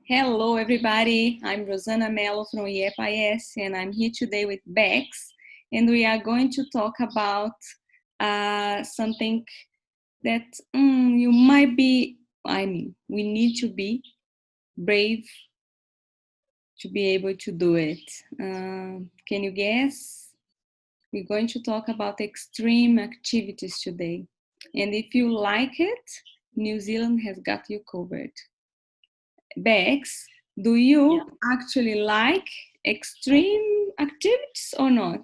Hello, everybody. I'm Rosana Mello from IEPAS, and I'm here today with Bex, and we are going to talk about something that you might be, we need to be brave to be able to do it. Can you guess? We're going to talk about extreme activities today. And if you like it, New Zealand has got you covered. Bex, do Yeah, you actually like extreme activities or not?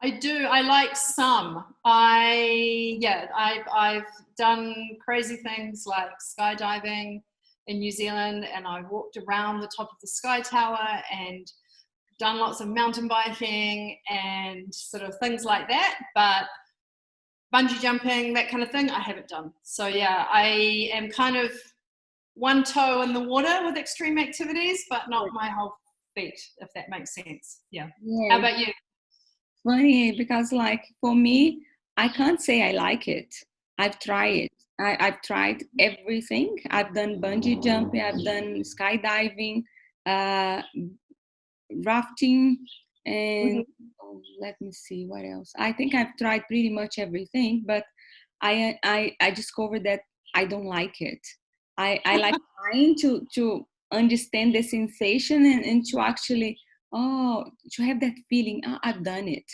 I do. I like some. I've done crazy things like skydiving in New Zealand, and I walked around the top of the Sky Tower and done lots of mountain biking and sort of things like that. But bungee jumping, that kind of thing, I haven't done. So yeah, I am kind of one toe in the water with extreme activities, but not my whole feet, if that makes sense. Yeah. How Yeah, about you? funny because like for me, I can't say I like it. I've tried it. I've tried everything. I've done bungee jumping, I've done skydiving, uh, rafting, and let me see what else. I think I've tried pretty much everything, but I discovered that I don't like it. I like trying to understand the sensation and to actually to have that feeling. Oh, I've done it,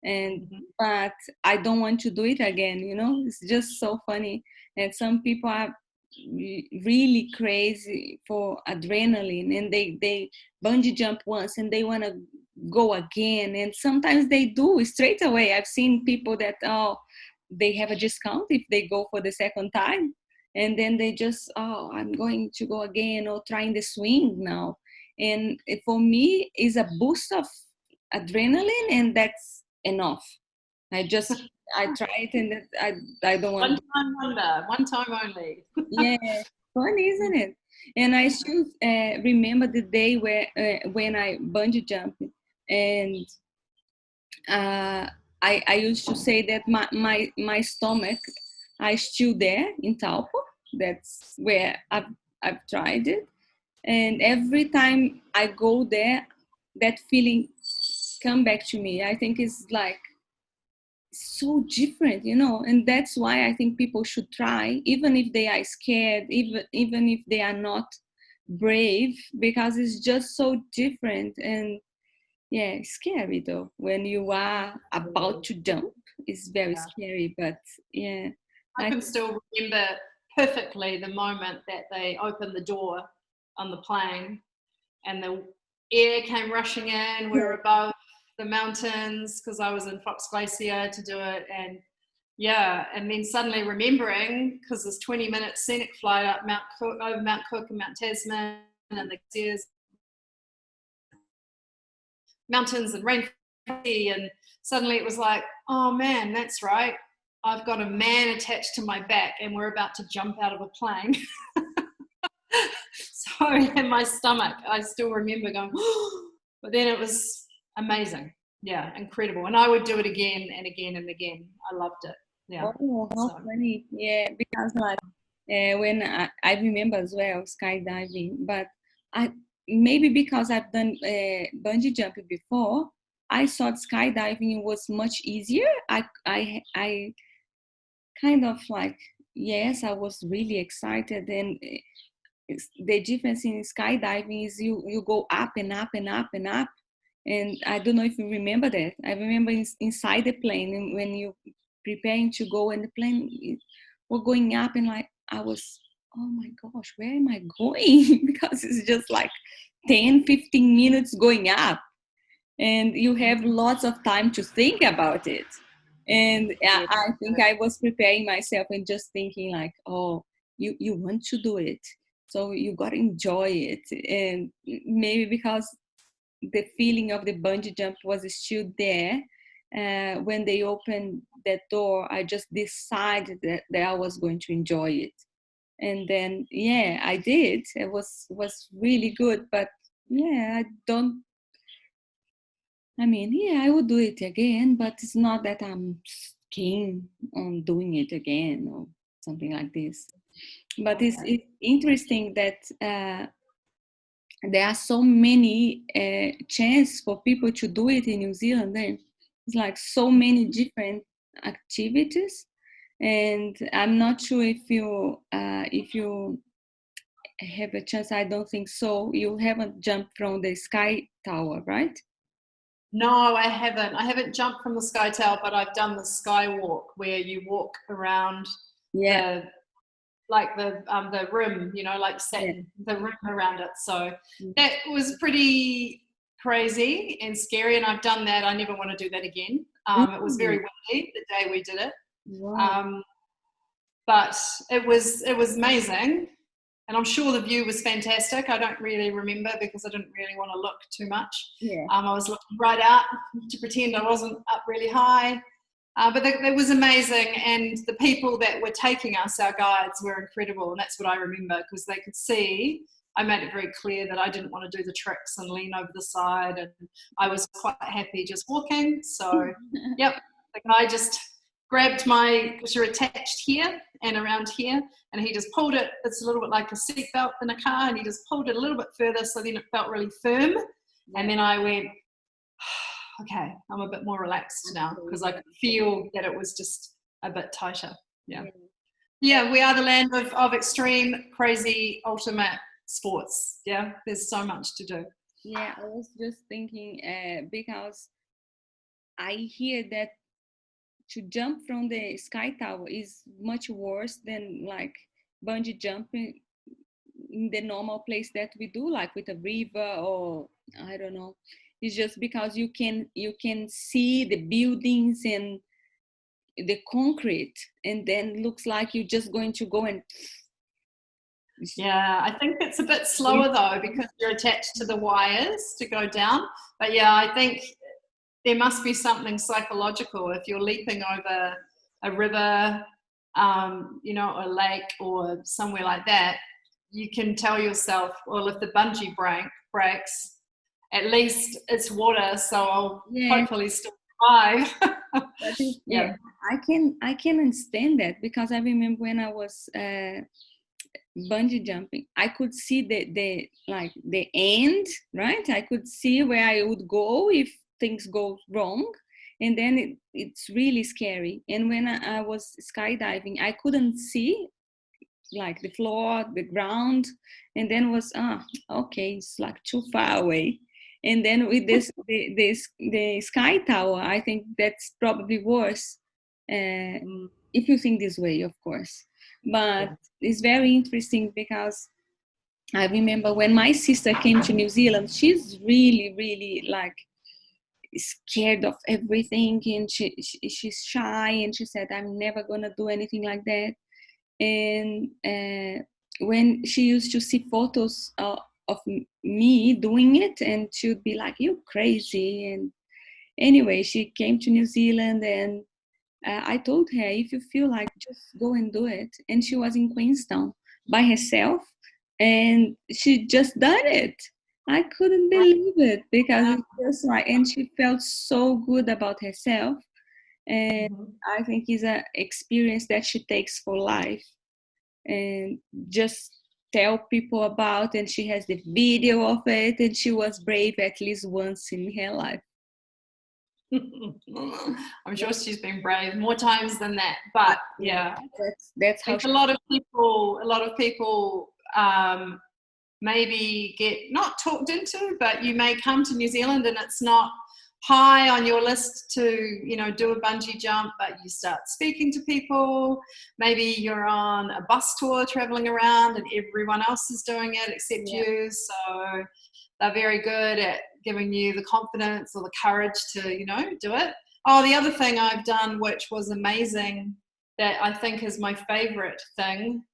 and Mhm. but I don't want to do it again. You know, it's just so funny. And some people are really crazy for adrenaline, and they bungee jump once and they want to go again, and sometimes they do straight away. I've seen people that they have a discount if they go for the second time, and then they just I'm going to go again or trying the swing now. And for me is a boost of adrenaline, and that's enough. I try it, and I don't want One to. time wonder, one time only. Yeah, funny, isn't it? And I still remember the day where when I bungee jumped, and uh, I used to say that my stomach I still there in Taupo. That's where I've tried it, and every time I go there, that feeling come back to me. I think it's like so different, you know, and that's why I think people should try, even if they are scared, even if they are not brave, because it's just so different. And yeah, it's scary though when you are about to jump. It's very Yeah. scary, but yeah, I I can still remember perfectly the moment that they opened the door on the plane and the air came rushing in. We were above the mountains because I was in Fox Glacier to do it. And yeah, and then suddenly remembering because there's 20-minute scenic flight up Mount Cook, over Mount Cook and Mount Tasman and the glaciers, mountains and rainforest, and suddenly it was like, oh man, that's right. I've got a man attached to my back and we're about to jump out of a plane. So in my stomach, I still remember going, but then it was amazing. Yeah, incredible. And I would do it again and again and again. I loved it. Yeah. oh, how So funny. Yeah, because like when I remember as well skydiving, but I maybe because I've done bungee jumping before, I thought skydiving was much easier. I kind of like, yes, I was really excited, and the difference in skydiving is you go up and up and up and up. And I don't know if you remember that. I remember inside the plane, and when you preparing to go, and the plane were going up, and like I was, oh my gosh, where am I going? Because it's just like 10, 15 minutes going up, and you have lots of time to think about it. And yeah, I think I was preparing myself and just thinking like, oh, you want to do it, so you got to enjoy it. And maybe because the feeling of the bungee jump was still there, when they opened that door, I just decided that I was going to enjoy it. And then yeah, I did. It was really good. But yeah, I don't, I mean, yeah, I would do it again, but it's not that I'm keen on doing it again or something like this. But okay. it's interesting that there are so many chances for people to do it in New Zealand. Then it's like so many different activities, and I'm not sure if you have a chance. I don't think so. You haven't jumped from the sky tower, right? No, I haven't. I haven't jumped from the sky tower, but I've done the skywalk where you walk around Yeah, the the rim, you know, like yeah. Saturn, the rim around it. So Mm. that was pretty crazy and scary, and I've done that. I never want to do that again. It was very Mm. windy the day we did it, Wow. um, but it was amazing, and I'm sure the view was fantastic. I don't really remember because I didn't really want to look too much. Yeah. I was looking right out to pretend I wasn't up really high. But it was amazing, and the people that were taking us, our guides, were incredible, and that's what I remember because they could see. I made it very clear that I didn't want to do the tricks and lean over the side, and I was quite happy just walking. So, yep, the guy just grabbed my, because you're attached here and around here, and he just pulled it. It's a little bit like a seatbelt in a car, and he just pulled it a little bit further, so then it felt really firm, and then I went, okay, I'm a bit more relaxed now because I could feel that it was just a bit tighter. Yeah. Yeah. Yeah, we are the land of extreme, crazy, ultimate sports. Yeah, there's so much to do. Yeah, I was just thinking because I hear that to jump from the sky tower is much worse than like bungee jumping in the normal place that we do, like with a river or I don't know. It's just because you can see the buildings and the concrete, and then looks like you're just going to go and. Yeah, I think it's a bit slower though because you're attached to the wires to go down. But yeah, I think there must be something psychological if you're leaping over a river, you know, a lake or somewhere like that. You can tell yourself, well, if the bungee breaks, at least it's water, so I'll Yeah, hopefully still survive. that is, yeah, Yeah. I can understand that because I remember when I was bungee jumping, I could see the like the end, right? I could see where I would go if things go wrong, and then it's really scary. And when I was skydiving, I couldn't see like the floor, the ground, and then was okay, it's like too far away. And then with the sky tower, I think that's probably worse, uh, Mm, if you think this way, of course. But yeah. it's very interesting because I remember when my sister came to New Zealand, she's really, really like scared of everything, and she's shy, and she said, "I'm never gonna do anything like that." And when she used to see photos of me doing it, and she would be like, "You crazy." And anyway, she came to New Zealand, and I told her, if you feel like, just go and do it. And she was in Queenstown by herself, and she just done it. I couldn't believe it because Wow. it's just like, and she felt so good about herself. And Mhm. I think it's an experience that she takes for life, and just tell people about. And she has the video of it, and she was brave at least once in her life. I'm Yeah, sure she's been brave more times than that. But yeah, yeah, that's I how think she. a lot of people maybe get not talked into, but you may come to New Zealand and it's not high on your list to, you know, do a bungee jump, but you start speaking to people. Maybe you're on a bus tour traveling around and everyone else is doing it except Yeah. you. So they're very good at giving you the confidence or the courage to, you know, do it. Oh, the other thing I've done, which was amazing, that I think is my favorite thing,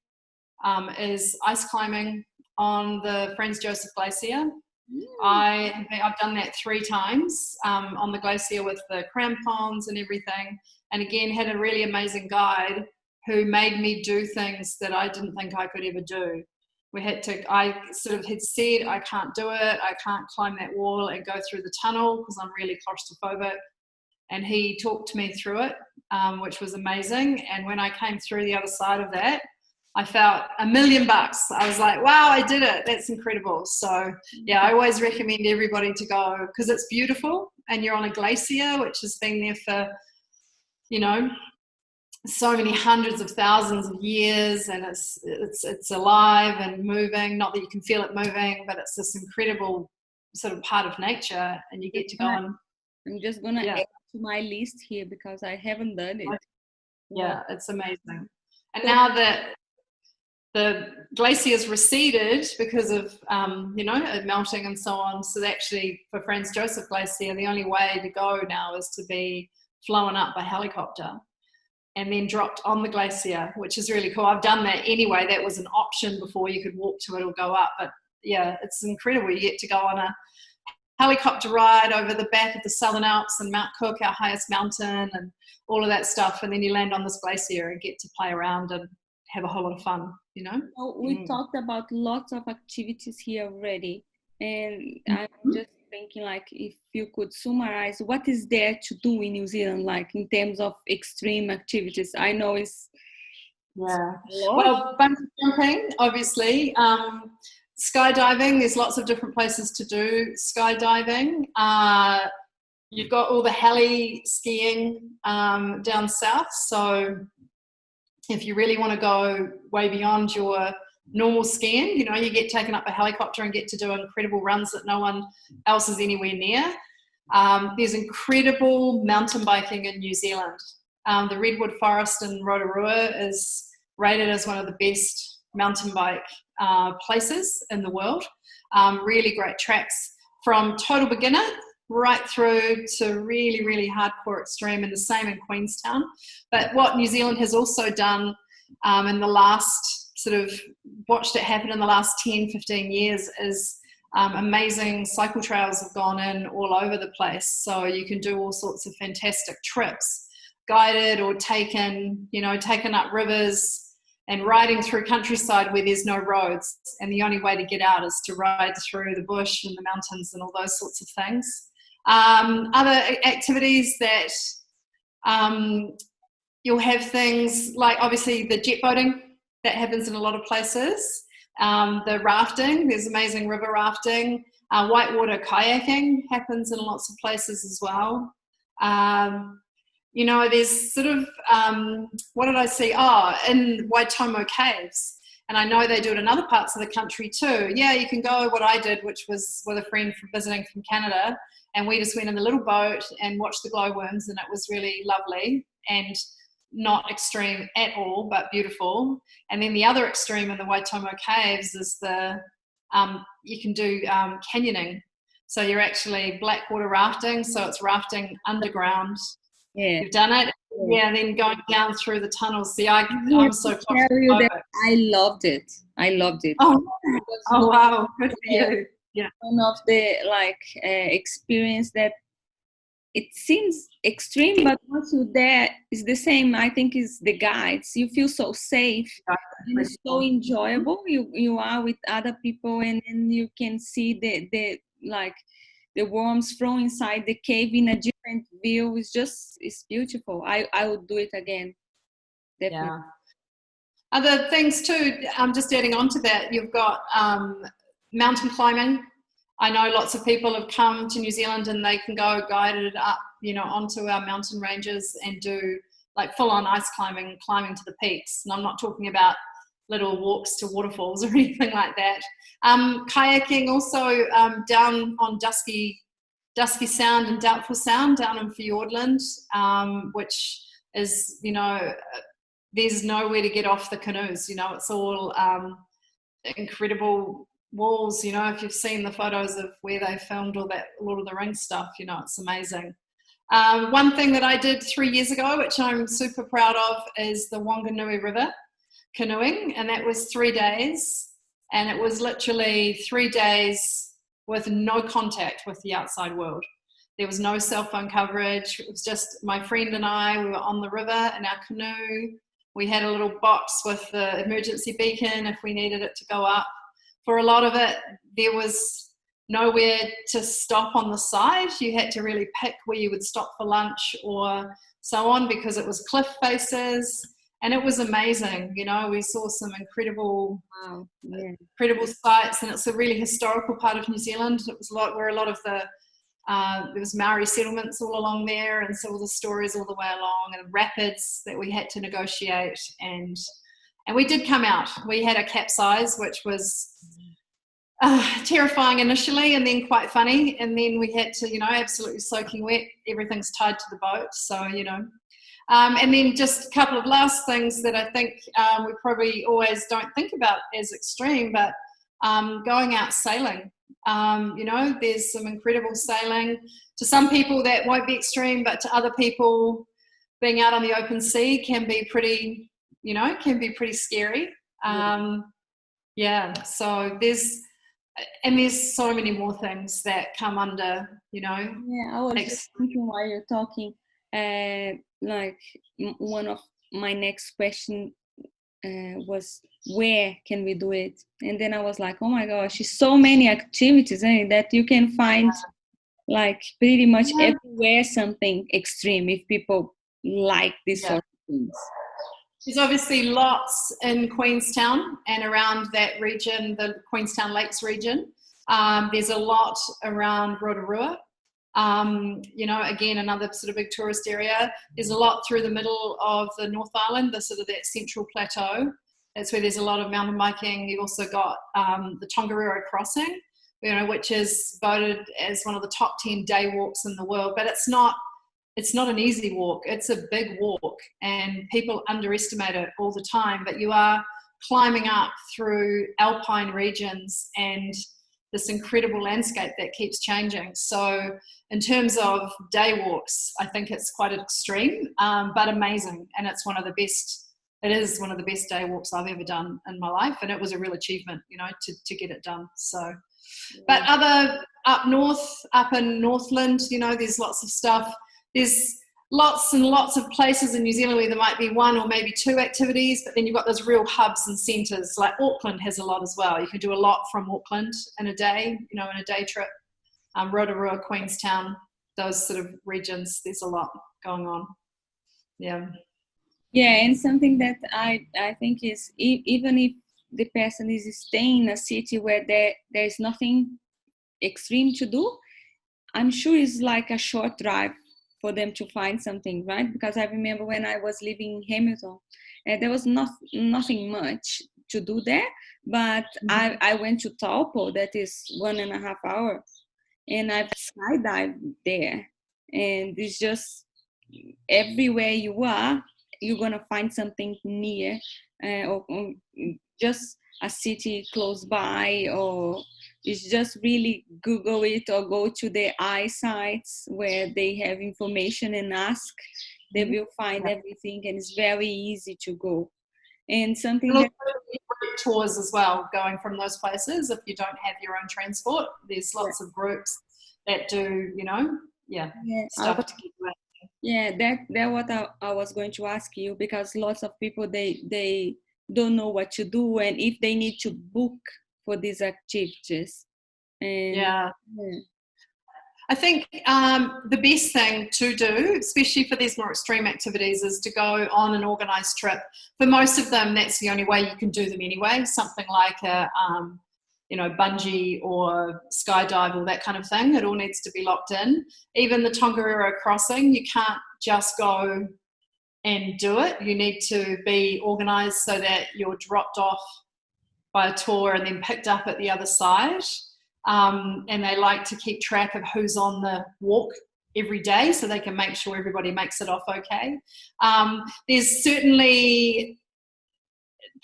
is ice climbing on the Franz Josef Glacier. Mm. I've done that 3 times on the glacier with the crampons and everything. And again, had a really amazing guide who made me do things that I didn't think I could ever do. I sort of had said, I can't do it. I can't climb that wall and go through the tunnel because I'm really claustrophobic. And he talked me through it, which was amazing. And when I came through the other side of that, I felt $1,000,000. I was like, wow, I did it. That's incredible. So yeah, I always recommend everybody to go because it's beautiful and you're on a glacier, which has been there for, you know, so many hundreds of thousands of years, and it's alive and moving. Not that you can feel it moving, but it's this incredible sort of part of nature, and you get to go and I'm just gonna add to my list here because I haven't done it. Yeah, it's amazing. And now that the glaciers receded because of you know, melting and so on, so actually for Franz Josef Glacier, the only way to go now is to be flown up by helicopter and then dropped on the glacier, which is really cool. I've done that anyway. That was an option before. You could walk to it or go up. But yeah, it's incredible. You get to go on a helicopter ride over the back of the Southern Alps and Mount Cook, our highest mountain, and all of that stuff. And then you land on this glacier and get to play around and have a whole lot of fun, you know? So we talked about lots of activities here already. And I'm just thinking, like, if you could summarize what is there to do in New Zealand, like in terms of extreme activities. I know it's well, bungee jumping, obviously, skydiving. There's lots of different places to do skydiving. You've got all the heli skiing down south, so if you really want to go way beyond your normal skiing, you know, you get taken up a helicopter and get to do incredible runs that no one else is anywhere near. There's incredible mountain biking in New Zealand. The Redwood Forest in Rotorua is rated as one of the best mountain bike places in the world. Really great tracks from total beginner right through to really, really hardcore extreme, and the same in Queenstown. But what New Zealand has also done in the last watched it happen in the last 10, 15 years is amazing cycle trails have gone in all over the place. So you can do all sorts of fantastic trips, guided or taken up rivers and riding through countryside where there's no roads. And the only way to get out is to ride through the bush and the mountains and all those sorts of things. Other activities that you'll have things like obviously the jet boating that happens in a lot of places. The rafting, there's amazing river rafting. Whitewater kayaking happens in lots of places as well. You know, there's sort of, what did I see? In Waitomo Caves. And I know they do it in other parts of the country too. Yeah, you can go, what I did, which was with a friend visiting from Canada, and we just went in the little boat and watched the glowworms, and it was really lovely and not extreme at all, but beautiful. And then the other extreme in the Waitomo Caves is you can do canyoning. So you're actually blackwater rafting, so it's rafting underground. Yeah. You've done it? Yeah, and then going down through the tunnels. See, I'm so claustrophobic. I loved it. Oh wow, good for you. Yeah. One of the experience that it seems extreme, but once you're there, it's the same. I think is the guides. You feel so safe. And it's so enjoyable. You are with other people, and then you can see the worms from inside the cave in a different view. It's beautiful. I would do it again. Definitely. Yeah. Other things too, just adding on to that, you've got mountain climbing. I know lots of people have come to New Zealand and they can go guided up, you know, onto our mountain ranges and do like full on ice climbing to the peaks. And I'm not talking about little walks to waterfalls or anything like that. Kayaking also down on Dusky Sound and Doubtful Sound down in Fiordland, which is, you know, there's nowhere to get off the canoes. You know, it's all incredible walls. You know, if you've seen the photos of where they filmed all that Lord of the Rings stuff, you know, it's amazing. One thing that I did 3 years ago, which I'm super proud of, is the Wanganui River canoeing, and that was 3 days, and it was literally 3 days with no contact with the outside world. There was no cell phone coverage. It was just my friend and I. We were on the river in our canoe. We had a little box with the emergency beacon if we needed it to go up. For a lot of it, there was nowhere to stop on the side. You had to really pick where you would stop for lunch or so on, because it was cliff faces. and it was amazing. You know, we saw some incredible Wow. Yeah. incredible sites, and it's a really historical part of New Zealand. It was where a lot of the there was Maori settlements all along there, and so all the stories all the way along, and rapids that we had to negotiate, and we did come out. We had a capsize, which was terrifying initially, and then quite funny, and then we had to, absolutely soaking wet. Everything's tied to the boat, so and then just a couple of last things that I think we probably always don't think about as extreme, but going out sailing. There's some incredible sailing. To some people that won't be extreme, but to other people, being out on the open sea can be pretty, scary. So there's so many more things that come under, Yeah, I was just thinking while you're talking, one of my next question was, where can we do it? And then I was like, oh my gosh, there's so many activities that you can find like pretty much everywhere something extreme if people like this sort of things. There's obviously lots in Queenstown and around that region, the Queenstown Lakes region. There's a lot around Rotorua. Again, another sort of big tourist area. There's a lot through the middle of the North Island, the sort of that central plateau. That's where there's a lot of mountain biking. You've also got the Tongariro Crossing, which is voted as one of the top 10 day walks in the world. But it's not an easy walk. It's a big walk, and people underestimate it all the time. But you are climbing up through alpine regions and this incredible landscape that keeps changing. So in terms of day walks, I think it's quite extreme, but amazing. And it's one of the best day walks I've ever done in my life. And it was a real achievement, to get it done. So, but up north, up in Northland, there's lots of stuff. There's lots and lots of places in New Zealand where there might be one or maybe two activities, but then you've got those real hubs and centres. Like Auckland has a lot as well. You can do a lot from Auckland in a day, in a day trip. Rotorua, Queenstown, those sort of regions, there's a lot going on. Yeah. Yeah, and something that I think is, even if the person is staying in a city where there's nothing extreme to do, I'm sure it's like a short drive for them to find something, right? Because I remember when I was living in Hamilton, there was nothing much to do there, but I went to Taupo, that is 1.5 hours, and I've skydived there, and it's just everywhere you are, you're gonna find something near, or just a city close by, or it's just really Google it or go to the sites where they have information and ask. They will find everything, and it's very easy to go. And something that tours as well, going from those places. If you don't have your own transport, there's lots of groups that do, stuff to get you out. Yeah, that what I was going to ask you, because lots of people they don't know what to do, and if they need to book for these activities. And I think the best thing to do, especially for these more extreme activities, is to go on an organised trip. For most of them, that's the only way you can do them anyway. Something like a bungee or skydive or that kind of thing. It all needs to be locked in. Even the Tongariro Crossing, you can't just go and do it. You need to be organised so that you're dropped off by a tour and then picked up at the other side. And they like to keep track of who's on the walk every day so they can make sure everybody makes it off okay. There's certainly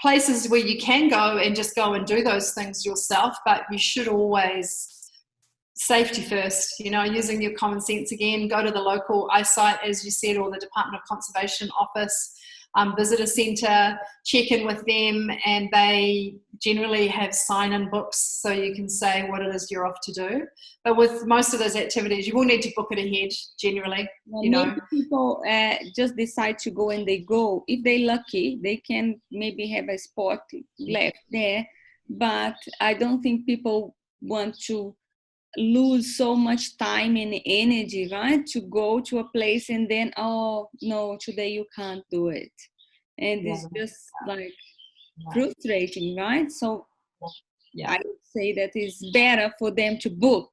places where you can go and just go and do those things yourself, but you should always, safety first, using your common sense again, go to the local eyesight, as you said, or the Department of Conservation office, visitor centre, check in with them, and they generally have sign-in books so you can say what it is you're off to do. But with most of those activities, you will need to book it ahead generally. Maybe people just decide to go and they go. If they're lucky, they can maybe have a spot left there, but I don't think people want to lose so much time and energy, right, to go to a place and then, oh no, today you can't do it. and it's just like frustrating, right? So I would say that it's better for them to book.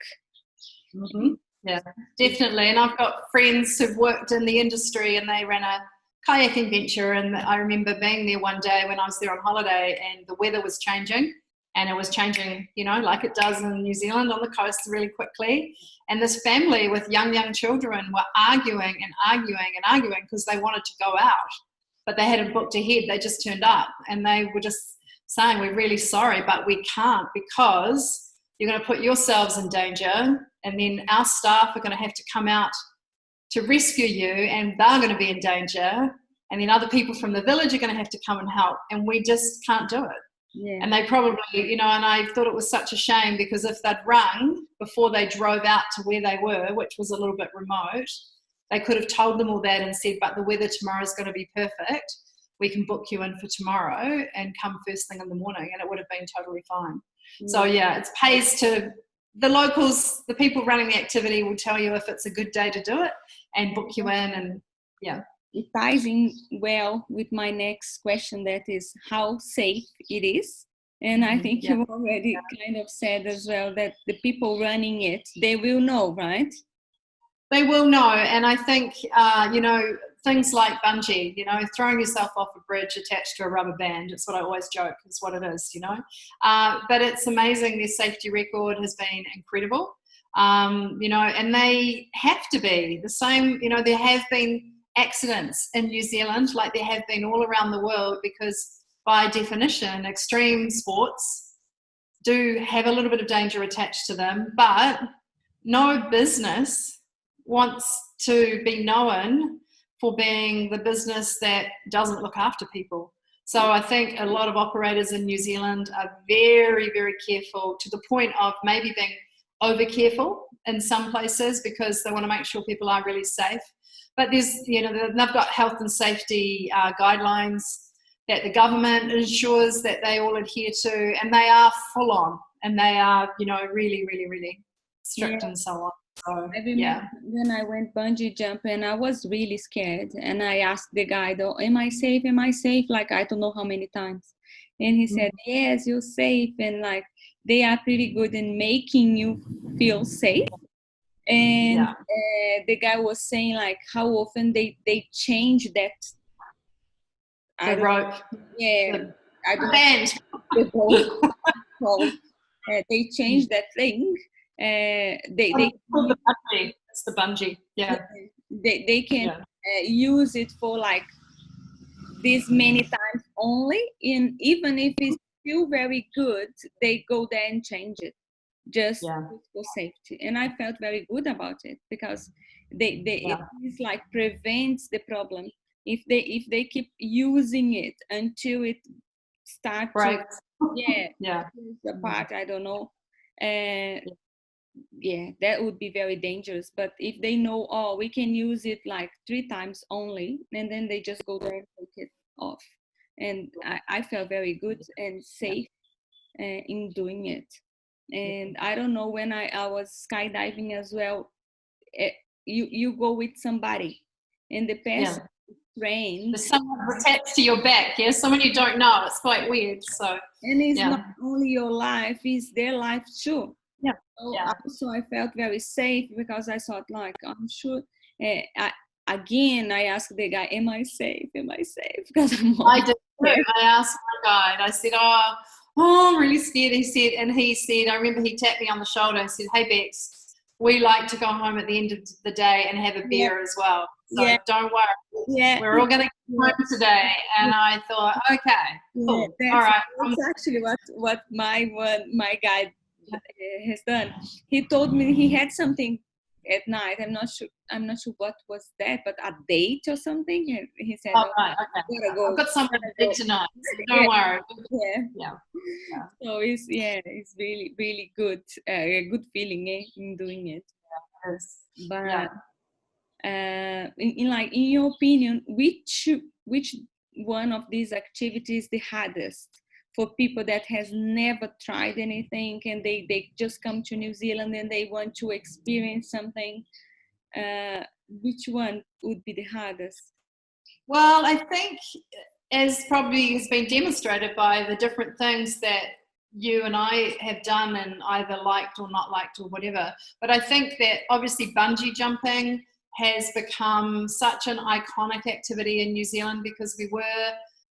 Yeah, definitely. And I've got friends who've worked in the industry, and they ran a kayaking venture, and I remember being there one day when I was there on holiday, and the weather was changing, and it was changing, you know, like it does in New Zealand on the coast really quickly. And this family with young children were arguing because they wanted to go out, but they hadn't booked ahead. They just turned up, and they were just saying, we're really sorry, but we can't, because you're going to put yourselves in danger, and then our staff are going to have to come out to rescue you, and they're going to be in danger, and then other people from the village are going to have to come and help, and we just can't do it. Yeah. And they probably, you know, and I thought it was such a shame, because if they'd rung before they drove out to where they were, which was a little bit remote, they could have told them all that and said, but the weather tomorrow is going to be perfect. We can book you in for tomorrow and come first thing in the morning, and it would have been totally fine. So yeah, it pays to the locals, the people running the activity will tell you if it's a good day to do it and book you in, and yeah. It ties in well with my next question, that is how safe it is. And I think you already kind of said as well that the people running it, they will know, right? They will know. And I think, you know, things like bungee, you know, throwing yourself off a bridge attached to a rubber band, it's what I always joke, it's what it is, you know. But it's amazing, their safety record has been incredible, you know, and they have to be the same. You know, there have been accidents in New Zealand like there have been all around the world, because by definition extreme sports do have a little bit of danger attached to them, but no business wants to be known for being the business that doesn't look after people. So I think a lot of operators in New Zealand are very, very careful, to the point of maybe being over careful in some places, because they want to make sure people are really safe. But there's, you know, they've got health and safety guidelines that the government ensures that they all adhere to, and they are full on, and they are, you know, really, really, really strict and so on. So, I remember when I went bungee jumping, I was really scared, and I asked the guide, "Oh, am I safe? Am I safe?" Like I don't know how many times, and he said, "Yes, you're safe." And like they are pretty good in making you feel safe. And the guy was saying like how often they change that. The rope. I don't know. They change that thing. They called the bungee. It's the bungee. Yeah. They can use it for like this many times only, and even if it's still very good, they go there and change it just for safety. And I felt very good about it, because it is like prevents the problem. If they keep using it until it starts the part, I don't know, that would be very dangerous. But if they know, oh, we can use it like 3 times only, and then they just go there and take it off. And I felt very good and safe in doing it. And I don't know, when I was skydiving as well, you go with somebody, and the person trained. There's someone attached to your back, someone you don't know. It's quite weird. So, and it's not only your life, it's their life too. So I felt very safe, because I thought like, I'm sure. I asked the guy, "Am I safe? Am I safe?" Because I did. I asked my guide. I said, "Oh, I'm really scared." He said, I remember he tapped me on the shoulder and said, "Hey Bex, we like to go home at the end of the day and have a beer as well. So don't worry. We're all going to go home today." And I thought, okay, cool. All right. That's actually what my guide has done. He told me he had something at night. I'm not sure what was that, but a date or something. And he said, right, okay. I've got something big tonight. So don't worry. So it's really, really good, a good feeling in doing it. But in your opinion, which one of these activities is the hardest for people that has never tried anything, and they just come to New Zealand and they want to experience something? Which one would be the hardest? Well, I think as probably has been demonstrated by the different things that you and I have done and either liked or not liked or whatever. But I think that obviously bungee jumping has become such an iconic activity in New Zealand, because we were,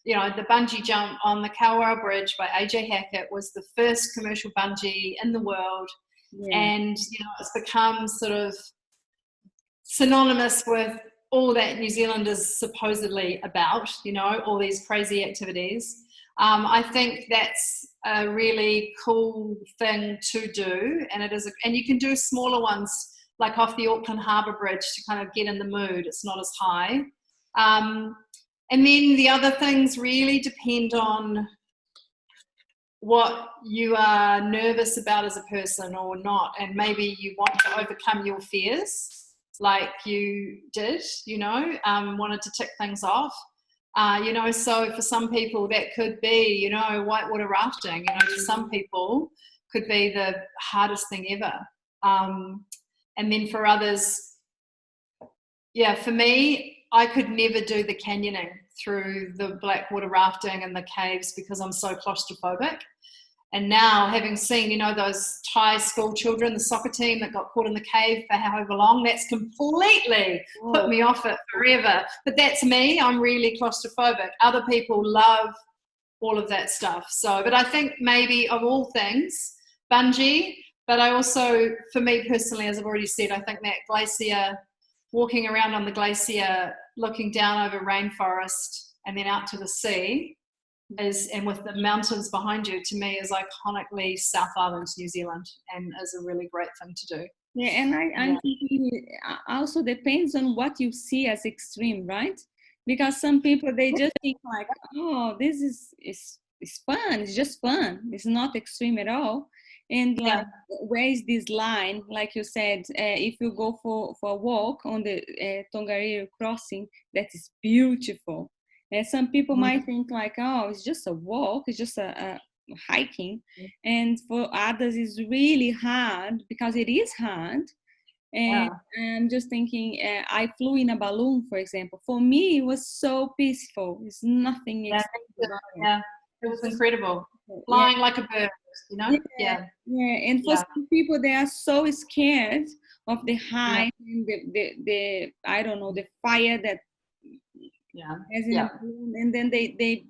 you know, the bungee jump on the Kawerau Bridge by AJ Hackett was the first commercial bungee in the world. Yeah. And, you know, it's become sort of synonymous with all that New Zealand is supposedly about, you know, all these crazy activities. I think that's a really cool thing to do, and it is, and you can do smaller ones like off the Auckland Harbour Bridge to kind of get in the mood. It's not as high. And then the other things really depend on what you are nervous about as a person or not, and maybe you want to overcome your fears like you did, you know, wanted to tick things off. You know, so for some people that could be, you know, whitewater rafting, you know, to some people could be the hardest thing ever. And then for others, yeah, for me, I could never do the canyoning through the Blackwater rafting and the caves because I'm so claustrophobic. And now, having seen, you know, those Thai school children, the soccer team that got caught in the cave for however long, that's completely put me off it forever. But that's me. I'm really claustrophobic. Other people love all of that stuff. So, but I think maybe of all things, bungee. But I also, for me personally, as I've already said, I think that glacier, walking around on the glacier, looking down over rainforest and then out to the sea, is, and with the mountains behind you, to me is iconically South Island, New Zealand, and is a really great thing to do. Yeah, and I'm thinking it also depends on what you see as extreme, right? Because some people, they just think like, oh, this is fun, it's just fun, it's not extreme at all. And like, where is this line? Like you said, if you go for a walk on the Tongariro crossing, that is beautiful. And some people might think like, oh, it's just a walk, it's just a hiking. And for others, it's really hard, because it is hard. And I'm just thinking, I flew in a balloon, for example. For me, it was so peaceful. It's nothing extreme about it. Yeah, it was incredible. Flying like a bird, you know? Yeah. And for some people, they are so scared of the height and the I don't know, the fire that has in a balloon, and then they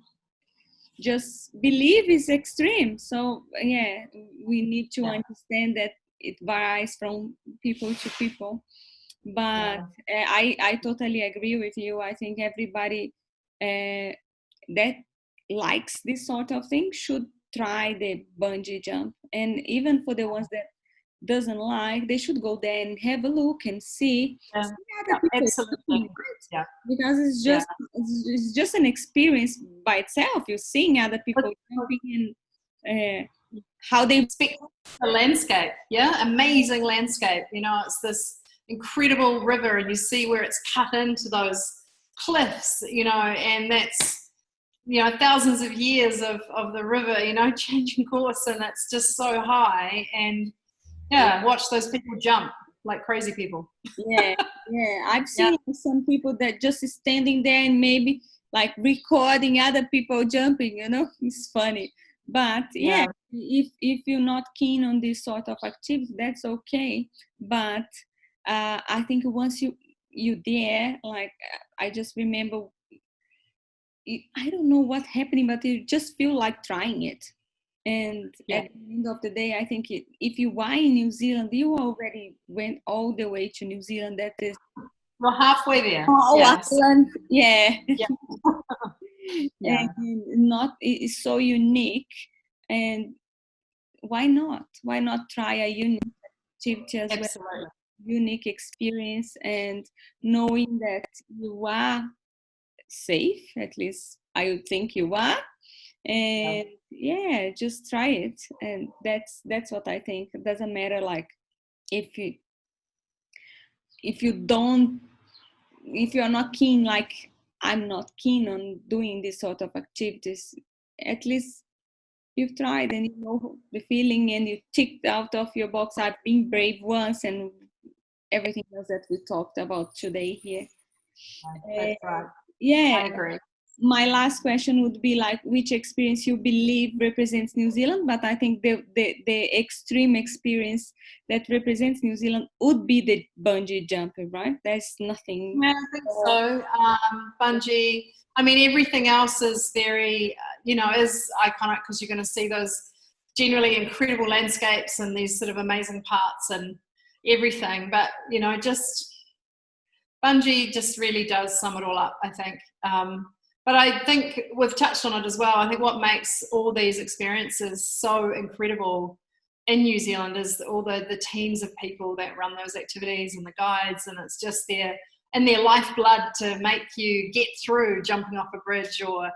just believe it's extreme. So yeah, we need to understand that it varies from people to people. But I totally agree with you. I think everybody that likes this sort of thing should try the bungee jump, and even for the ones that doesn't like, they should go there and have a look and see other people, absolutely. Because it's just an experience by itself. You're seeing other people jumping and how they speak the landscape. Amazing landscape. You know, it's this incredible river, and you see where it's cut into those cliffs, you know, and that's, you know, thousands of years of the river, you know, changing course, and it's just so high. And watch those people jump like crazy people. I've seen some people that just standing there and maybe like recording other people jumping, you know. It's funny. But if you're not keen on this sort of activity, that's okay. But I think once you there, like I just remember, I don't know what's happening, but you just feel like trying it. And at the end of the day, I think if you are in New Zealand, you already went all the way to New Zealand. That is, we're halfway there. Auckland, and it's so unique. And why not? Why not try a unique activity as well? Unique experience, and knowing that you are safe. At least I would think you are. And just try it. And that's what I think. It doesn't matter like if you're not keen, like I'm not keen on doing this sort of activities, at least you've tried and you know the feeling, and you ticked out of your box, I've been brave once, and everything else that we talked about today here. That's right. I agree. my last question would be like, which experience you believe represents New Zealand? But I think the extreme experience that represents New Zealand would be the bungee jumping, right? There's nothing. Yeah, I think so. Bungee. I mean, everything else is very, is iconic because you're going to see those generally incredible landscapes and these sort of amazing parts and everything. But, just bungee just really does sum it all up, I think. But I think we've touched on it as well. I think what makes all these experiences so incredible in New Zealand is all the teams of people that run those activities and the guides, and it's just their lifeblood to make you get through jumping off a bridge or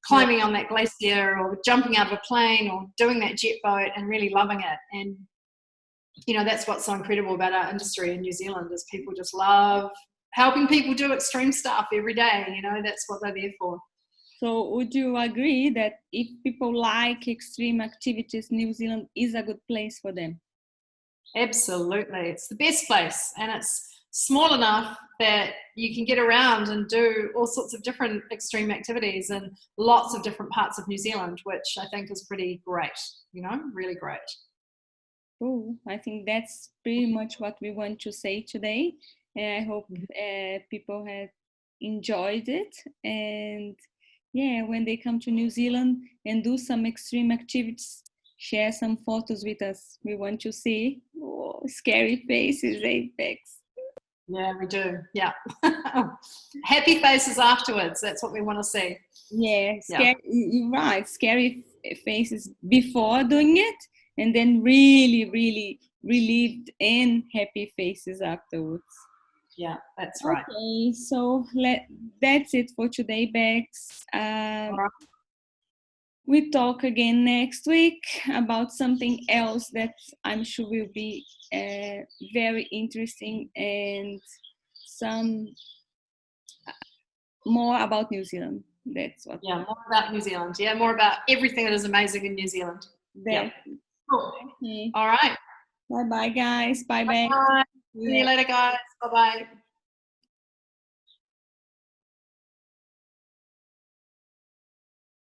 climbing on that glacier or jumping out of a plane or doing that jet boat and really loving it. And that's what's so incredible about our industry in New Zealand is people just love helping people do extreme stuff every day. That's what they're there for. So would you agree that if people like extreme activities, New Zealand is a good place for them? Absolutely. It's the best place, and it's small enough that you can get around and do all sorts of different extreme activities in lots of different parts of New Zealand, which I think is pretty great, really great. Oh, I think that's pretty much what we want to say today. And I hope people have enjoyed it. And yeah, when they come to New Zealand and do some extreme activities, share some photos with us. We want to see scary faces, Apex. Yeah, we do. Yeah. Happy faces afterwards. That's what we want to see. Yeah, you're right. Scary faces before doing it, and then really, really relieved and happy faces afterwards. Yeah, that's right. Okay, so that's it for today, Bex. We talk again next week about something else that I'm sure will be very interesting, and some more about New Zealand. That's what. Yeah, more about New Zealand. Yeah, more about everything that is amazing in New Zealand. Yeah. Cool. Okay. All right. Bye-bye, guys. Bye-bye. See you later, guys. Bye-bye.